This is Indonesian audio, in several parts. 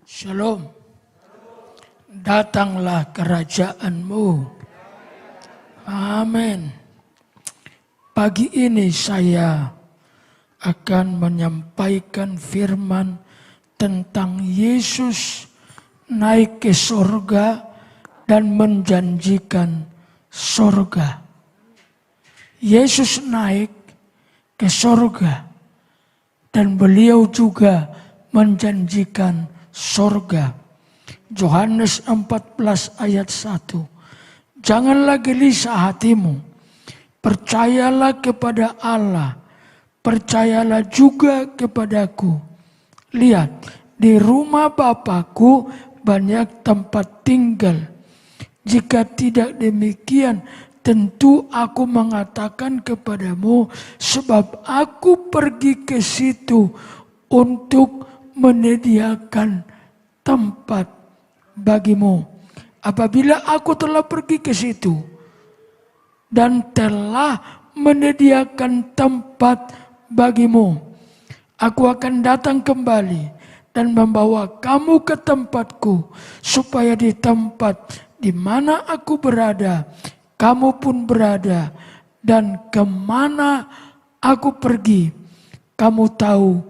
Shalom. Datanglah kerajaan-Mu. Amin. Pagi ini saya akan menyampaikan firman tentang Yesus naik ke sorga dan menjanjikan sorga. Yesus naik ke sorga dan beliau juga menjanjikan sorga. Yohanes 14 ayat 1. Janganlah gelisah hatimu. Percayalah kepada Allah. Percayalah juga kepadaku. Lihat, di rumah Bapakku banyak tempat tinggal. Jika tidak demikian, tentu aku mengatakan kepadamu, sebab aku pergi ke situ untuk menyediakan tempat bagimu. Apabila aku telah pergi ke situ dan telah menyediakan tempat bagimu, aku akan datang kembali dan membawa kamu ke tempatku, supaya di tempat di mana aku berada, kamu pun berada, dan kemana aku pergi, kamu tahu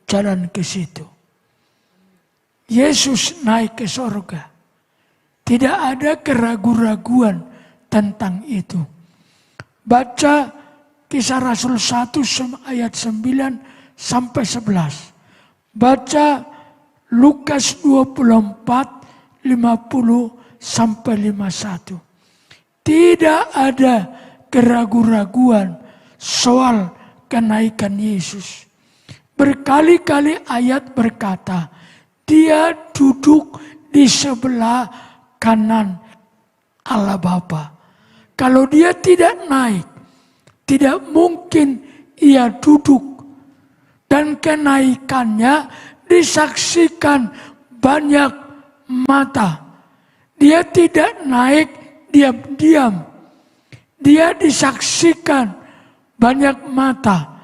jalan ke situ. Yesus naik ke sorga. Tidak ada keraguan-raguan tentang itu. Baca Kisah Rasul 1 ayat 9 sampai 11. Baca Lukas 24 50 sampai 51. Tidak ada keraguan-raguan soal kenaikan Yesus. Berkali-kali ayat berkata, Dia duduk di sebelah kanan Allah Bapa. Kalau dia tidak naik, tidak mungkin ia duduk. Dan kenaikannya disaksikan banyak mata. Dia tidak naik diam-diam. Dia disaksikan banyak mata.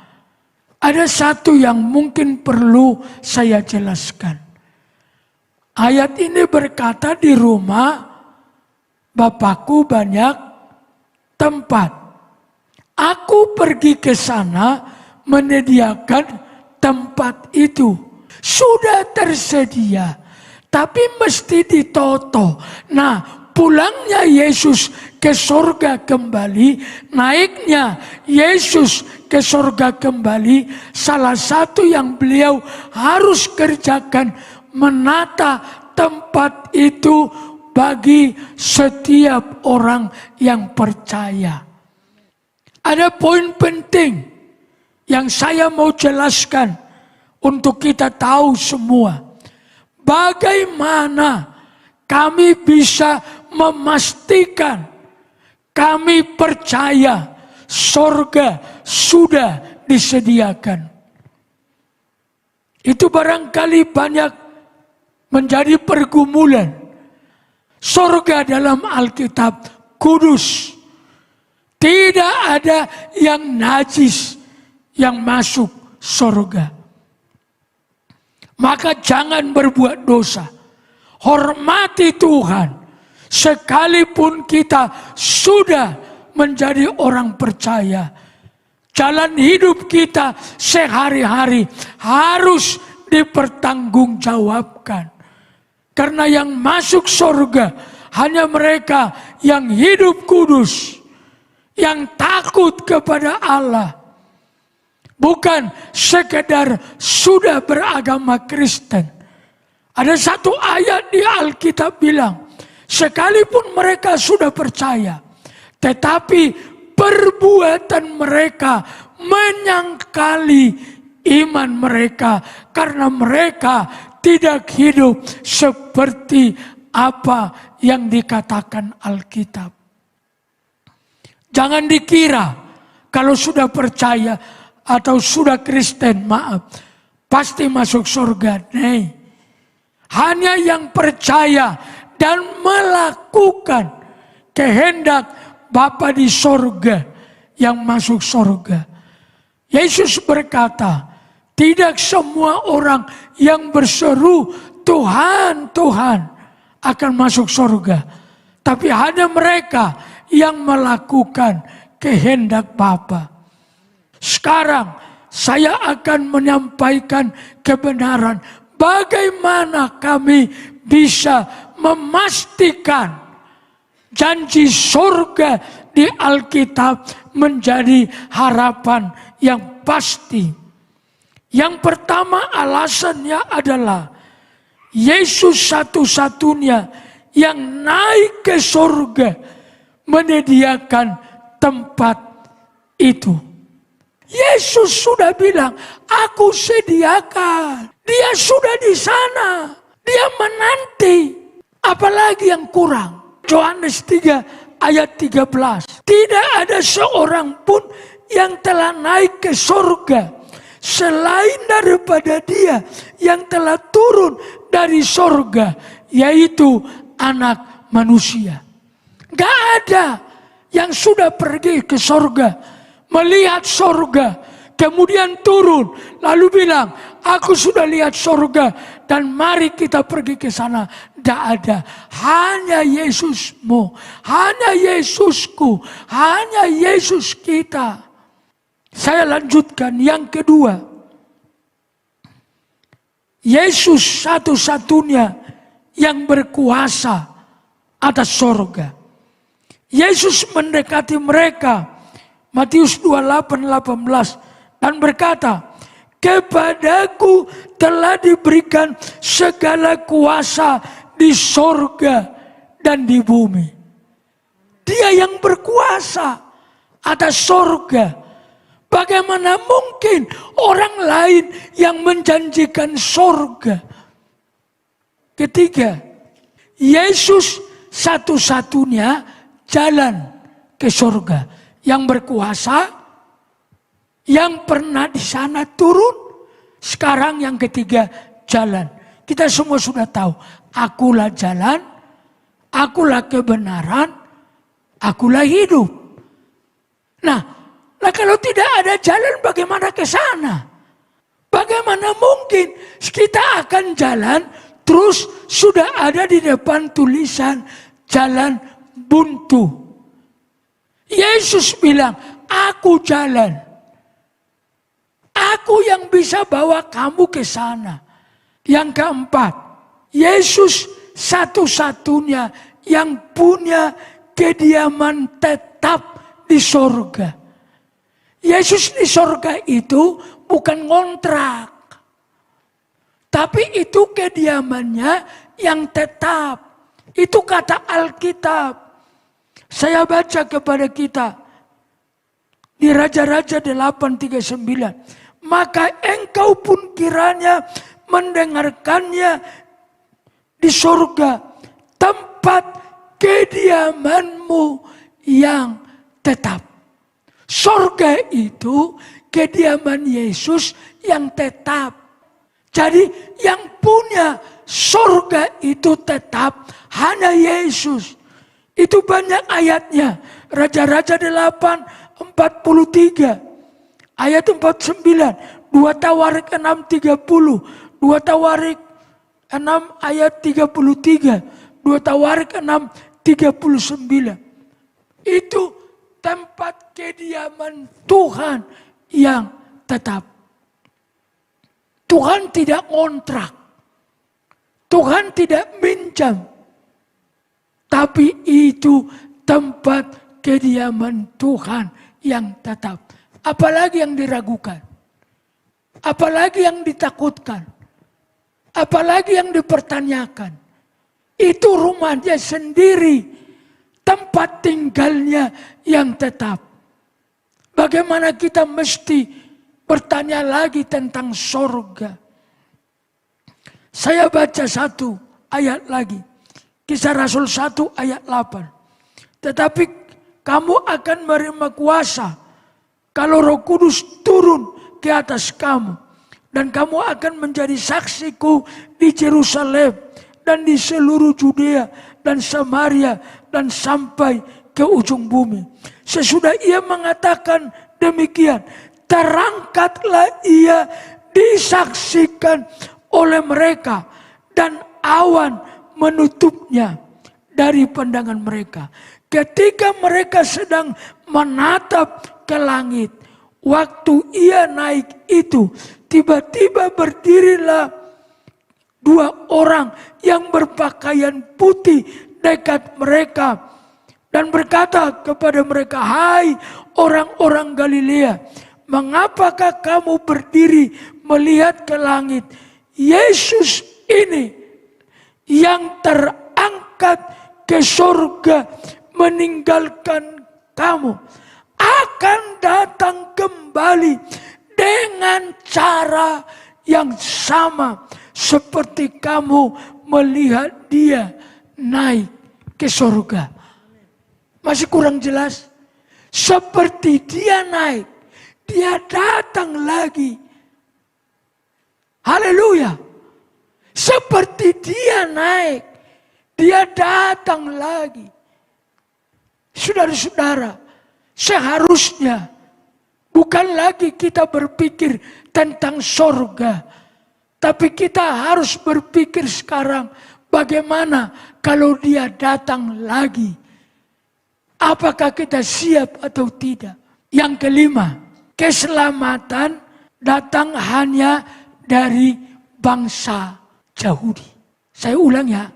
Ada satu yang mungkin perlu saya jelaskan. Ayat ini berkata di rumah Bapakku banyak tempat. Aku pergi ke sana menyediakan tempat itu. Sudah tersedia, tapi mesti ditoto. Nah, pulangnya Yesus ke sorga kembali, naiknya Yesus ke sorga kembali, salah satu yang beliau harus kerjakan, menata tempat itu bagi setiap orang yang percaya. Ada poin penting yang saya mau jelaskan untuk kita tahu semua. Bagaimana kami bisa memastikan kami percaya sorga sudah disediakan. Itu barangkali banyak menjadi pergumulan. Sorga dalam Alkitab kudus. Tidak ada yang najis yang masuk sorga. Maka jangan berbuat dosa. Hormati Tuhan. Sekalipun kita sudah menjadi orang percaya. Jalan hidup kita sehari-hari harus dipertanggungjawabkan. Karena yang masuk surga hanya mereka yang hidup kudus, yang takut kepada Allah. Bukan sekedar sudah beragama Kristen. Ada satu ayat di Alkitab bilang, sekalipun mereka sudah percaya, tetapi perbuatan mereka menyangkali iman mereka karena mereka tidak hidup seperti apa yang dikatakan Alkitab. Jangan dikira kalau sudah percaya atau sudah Kristen, pasti masuk surga. Nih, hanya yang percaya dan melakukan kehendak Bapa di surga yang masuk surga. Yesus berkata, tidak semua orang yang berseru Tuhan akan masuk surga. Tapi hanya mereka yang melakukan kehendak Bapa. Sekarang saya akan menyampaikan kebenaran. Bagaimana kami bisa memastikan janji surga di Alkitab menjadi harapan yang pasti. Yang pertama alasannya adalah Yesus satu-satunya yang naik ke surga menyediakan tempat itu. Yesus sudah bilang, aku sediakan. Dia sudah di sana. Dia menanti. Apalagi yang kurang. Yohanes 3 ayat 13. Tidak ada seorang pun yang telah naik ke surga selain daripada Dia yang telah turun dari surga, yaitu Anak Manusia. Gak ada yang sudah pergi ke surga, melihat surga, kemudian turun, lalu bilang, aku sudah lihat surga dan mari kita pergi ke sana. Gak ada. Hanya Yesusmu, hanya Yesusku, hanya Yesus kita. Saya lanjutkan yang kedua. Yesus satu-satunya yang berkuasa atas surga. Yesus mendekati mereka, Matius 28:18, dan berkata, kepadaku telah diberikan segala kuasa di surga dan di bumi. Dia yang berkuasa atas surga. Bagaimana mungkin orang lain yang menjanjikan surga? Ketiga, Yesus satu-satunya jalan ke surga. Yang berkuasa, yang pernah di sana turun. Sekarang yang ketiga, jalan. Kita semua sudah tahu, akulah jalan, akulah kebenaran, akulah hidup. Nah, kalau tidak ada jalan, bagaimana ke sana? Bagaimana mungkin kita akan jalan, terus sudah ada di depan tulisan jalan buntu. Yesus bilang, aku jalan. Aku yang bisa bawa kamu ke sana. Yang keempat, Yesus satu-satunya yang punya kediaman tetap di surga. Yesus di surga itu bukan ngontrak. Tapi itu kediamannya yang tetap. Itu kata Alkitab. Saya baca kepada kita di Raja-Raja 8:39. Maka engkau pun kiranya mendengarkannya di surga, tempat kediamanmu yang tetap. Surga itu kediaman Yesus yang tetap. Jadi yang punya surga itu tetap hanya Yesus. Itu banyak ayatnya. Raja-Raja 8:43. Ayat 49. 2 Tawarik 6:30. 2 Tawarik 6 ayat 33. 2 Tawarik 6:39. Itu tempat kediaman Tuhan yang tetap. Tuhan tidak ngontrak. Tuhan tidak minjam. Tapi itu tempat kediaman Tuhan yang tetap. Apalagi yang diragukan. Apalagi yang ditakutkan. Apalagi yang dipertanyakan. Itu rumahnya sendiri. Tempat tinggalnya yang tetap. Bagaimana kita mesti bertanya lagi tentang surga. Saya baca satu ayat lagi. Kisah Rasul 1 ayat 8. Tetapi kamu akan menerima kuasa kalau Roh Kudus turun ke atas kamu. Dan kamu akan menjadi saksiku di Yerusalem dan di seluruh Judea dan Samaria dan sampai ke ujung bumi. Sesudah ia mengatakan demikian, terangkatlah ia disaksikan oleh mereka dan awan menutupnya dari pandangan mereka. Ketika mereka sedang menatap ke langit, waktu ia naik itu, tiba-tiba berdirilah 2 orang yang berpakaian putih dekat mereka dan berkata kepada mereka, "Hai orang-orang Galilea, mengapakah kamu berdiri melihat ke langit? Yesus ini yang terangkat ke surga meninggalkan kamu akan datang kembali dengan cara yang sama seperti kamu melihat dia naik ke surga." Masih kurang jelas? Seperti dia naik, dia datang lagi. Haleluya. Seperti dia naik, dia datang lagi. Saudara-saudara, seharusnya bukan lagi kita berpikir tentang surga, tapi kita harus berpikir sekarang bagaimana kalau dia datang lagi. Apakah kita siap atau tidak? Yang kelima, keselamatan datang hanya dari bangsa Yahudi. Saya ulang ya,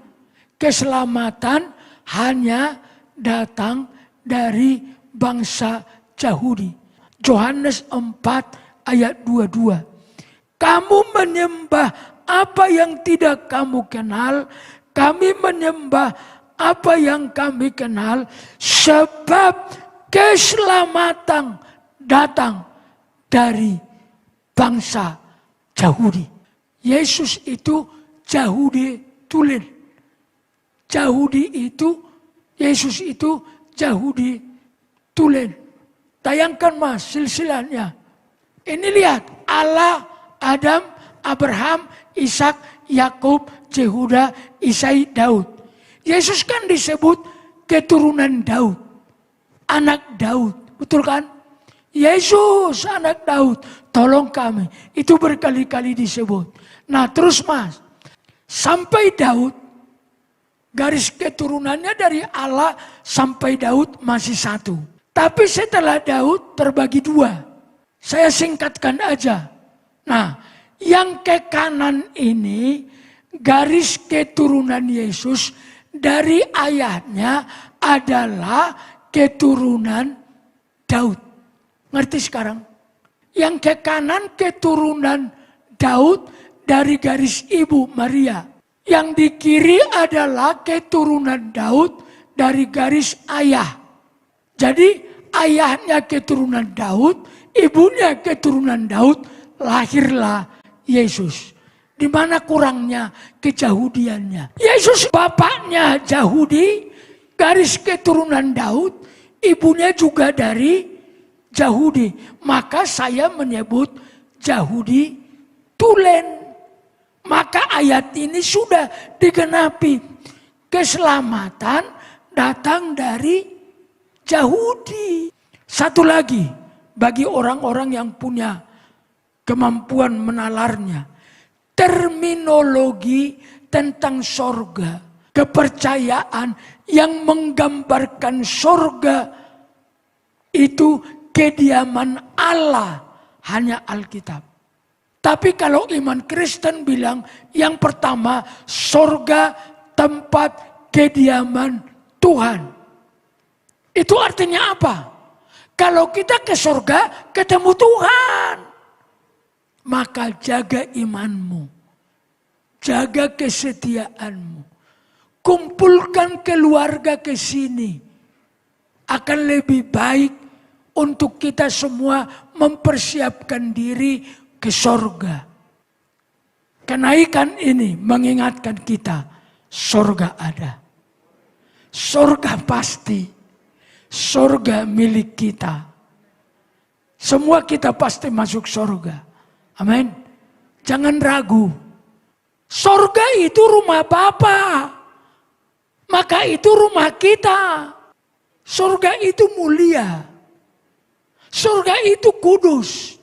keselamatan hanya datang dari bangsa Yahudi. Yohanes 4 ayat 22. Kamu menyembah apa yang tidak kamu kenal, kami menyembah apa yang kami kenal, sebab keselamatan datang dari bangsa Yahudi. Yesus itu Yahudi tulen. Yesus itu Yahudi tulen. Tayangkan Mas silsilahnya. Ini lihat, Allah, Adam, Abraham, Ishak, Yakub, Yehuda, Isai, Daud. Yesus kan disebut keturunan Daud, anak Daud, betul kan? Yesus anak Daud, tolong kami. Itu berkali-kali disebut. Nah terus Mas, sampai Daud, garis keturunannya dari Allah sampai Daud masih 1. Tapi setelah Daud terbagi 2. Saya singkatkan aja. Nah, yang ke kanan ini garis keturunan Yesus dari ayahnya adalah keturunan Daud. Ngerti sekarang? Yang ke kanan keturunan Daud dari garis ibu Maria. Yang di kiri adalah keturunan Daud dari garis ayah. Jadi ayahnya keturunan Daud, ibunya keturunan Daud, lahirlah Yesus. Di mana kurangnya keyahudiannya? Yesus bapaknya Yahudi, garis keturunan Daud, ibunya juga dari Yahudi. Maka saya menyebut Yahudi tulen. Maka ayat ini sudah digenapi. Keselamatan datang dari Yahudi. Satu lagi, bagi orang-orang yang punya kemampuan menalarnya. Terminologi tentang sorga, kepercayaan yang menggambarkan sorga itu kediaman Allah, hanya Alkitab. Tapi kalau iman Kristen bilang yang pertama sorga tempat kediaman Tuhan. Itu artinya apa? Kalau kita ke sorga ketemu Tuhan. Maka jaga imanmu, jaga kesetiaanmu, kumpulkan keluarga ke sini. Akan lebih baik untuk kita semua mempersiapkan diri ke sorga. Kenaikan ini mengingatkan kita, sorga ada. Sorga pasti, sorga milik kita. Semua kita pasti masuk sorga. Amin. Jangan ragu. Sorga itu rumah Bapa. Maka itu rumah kita. Sorga itu mulia. Sorga itu kudus.